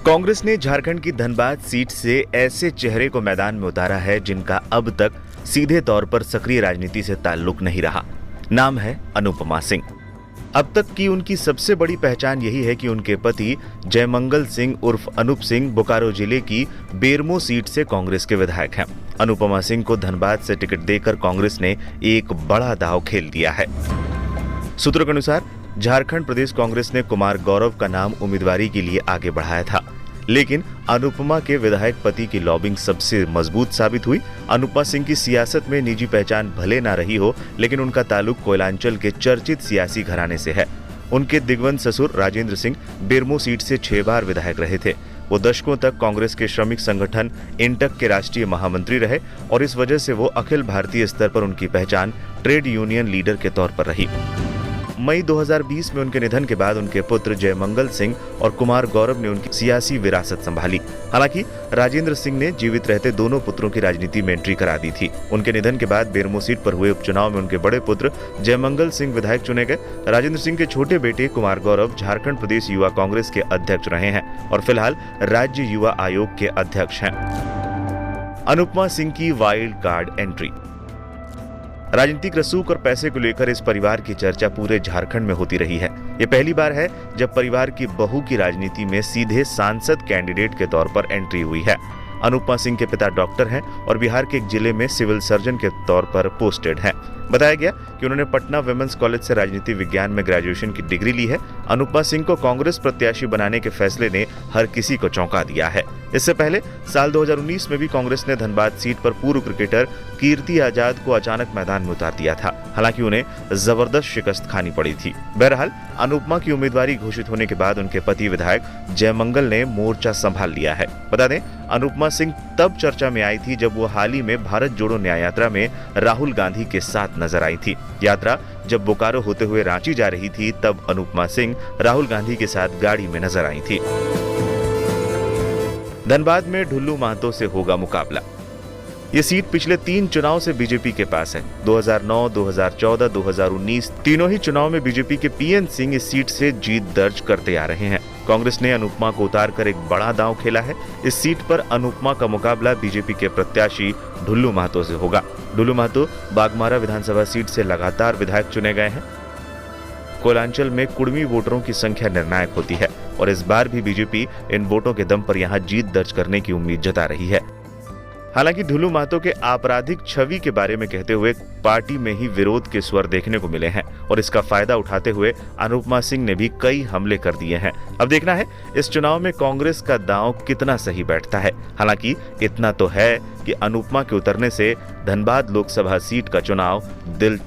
कांग्रेस ने झारखंड की धनबाद सीट से ऐसे चेहरे को मैदान में उतारा है जिनका अब तक सीधे तौर पर सक्रिय राजनीति से ताल्लुक नहीं रहा। नाम है अनुपमा सिंह। अब तक की उनकी सबसे बड़ी पहचान यही है कि उनके पति जयमंगल सिंह उर्फ अनूप सिंह बोकारो जिले की बेरमो सीट से कांग्रेस के विधायक हैं। अनुपमा सिंह को धनबाद से टिकट देकर कांग्रेस ने एक बड़ा दांव खेल दिया है। सूत्रों के अनुसार झारखंड प्रदेश कांग्रेस ने कुमार गौरव का नाम उम्मीदवारी के लिए आगे बढ़ाया था, लेकिन अनुपमा के विधायक पति की लॉबिंग सबसे मजबूत साबित हुई। अनुपमा सिंह की सियासत में निजी पहचान भले ना रही हो, लेकिन उनका ताल्लुक कोयलांचल के चर्चित सियासी घराने से है। उनके दिग्वंत ससुर राजेंद्र सिंह बेरमो सीट से 6 बार विधायक रहे थे। वो दशकों तक कांग्रेस के श्रमिक संगठन इंटक के राष्ट्रीय महामंत्री रहे और इस वजह से वो अखिल भारतीय स्तर पर उनकी पहचान ट्रेड यूनियन लीडर के तौर पर रही। मई 2020 में उनके निधन के बाद उनके पुत्र जयमंगल सिंह और कुमार गौरव ने उनकी सियासी विरासत संभाली। हालांकि राजेंद्र सिंह ने जीवित रहते दोनों पुत्रों की राजनीति में एंट्री करा दी थी। उनके निधन के बाद बेरमो सीट पर हुए उपचुनाव में उनके बड़े पुत्र जयमंगल सिंह विधायक चुने गए। राजेंद्र सिंह के छोटे बेटे कुमार गौरव झारखंड प्रदेश युवा कांग्रेस के अध्यक्ष रहे हैं और फिलहाल राज्य युवा आयोग के अध्यक्ष हैं। अनुपमा सिंह की वाइल्ड कार्ड एंट्री। राजनीतिक रसूख और पैसे को लेकर इस परिवार की चर्चा पूरे झारखंड में होती रही है। ये पहली बार है जब परिवार की बहू की राजनीति में सीधे सांसद कैंडिडेट के तौर पर एंट्री हुई है। अनुपमा सिंह के पिता डॉक्टर हैं और बिहार के एक जिले में सिविल सर्जन के तौर पर पोस्टेड हैं। बताया गया कि उन्होंने पटना विमेंस कॉलेज से राजनीति विज्ञान में ग्रेजुएशन की डिग्री ली है। अनुपमा सिंह को कांग्रेस प्रत्याशी बनाने के फैसले ने हर किसी को चौंका दिया है। इससे पहले साल 2019 में भी कांग्रेस ने धनबाद सीट पर पूर्व क्रिकेटर कीर्ति आजाद को अचानक मैदान में उतार दिया था। हालांकि उन्हें जबरदस्त शिकस्त खानी पड़ी थी। बहरहाल अनुपमा की उम्मीदवारी घोषित होने के बाद उनके पति विधायक जयमंगल ने मोर्चा संभाल लिया है। बता दें, अनुपमा सिंह तब चर्चा में आई थी जब वो हाल ही में भारत जोड़ो न्याय यात्रा में राहुल गांधी के साथ नजर आई थी। यात्रा जब बोकारो होते हुए रांची जा रही थी, तब अनुपमा सिंह राहुल गांधी के साथ गाड़ी में नजर आई थी। धनबाद में ढुल्लू महतो से होगा मुकाबला। ये सीट पिछले 3 चुनाव से बीजेपी के पास है। 2009, 2014, 2019 तीनों ही चुनाव में बीजेपी के पीएन सिंह इस सीट से जीत दर्ज करते आ रहे हैं। कांग्रेस ने अनुपमा को उतारकर एक बड़ा दांव खेला है। इस सीट पर अनुपमा का मुकाबला बीजेपी के प्रत्याशी ढुल्लू महतो से होगा। ढुल्लू महतो बागमारा विधानसभा सीट से लगातार विधायक चुने गए हैं। कोयलांचल में कुड़मी वोटरों की संख्या निर्णायक होती है और इस बार भी बीजेपी इन वोटों के दम पर यहां जीत दर्ज करने की उम्मीद जता रही है। हालांकि ढुल्लू महतो के आपराधिक छवि के बारे में कहते हुए पार्टी में ही विरोध के स्वर देखने को मिले हैं और इसका फायदा उठाते हुए अनुपमा सिंह ने भी कई हमले कर दिए हैं। अब देखना है इस चुनाव में कांग्रेस का दांव कितना सही बैठता है। हालांकि इतना तो है कि अनुपमा के उतरने से धनबाद लोकसभा सीट का चुनाव दिलचस्प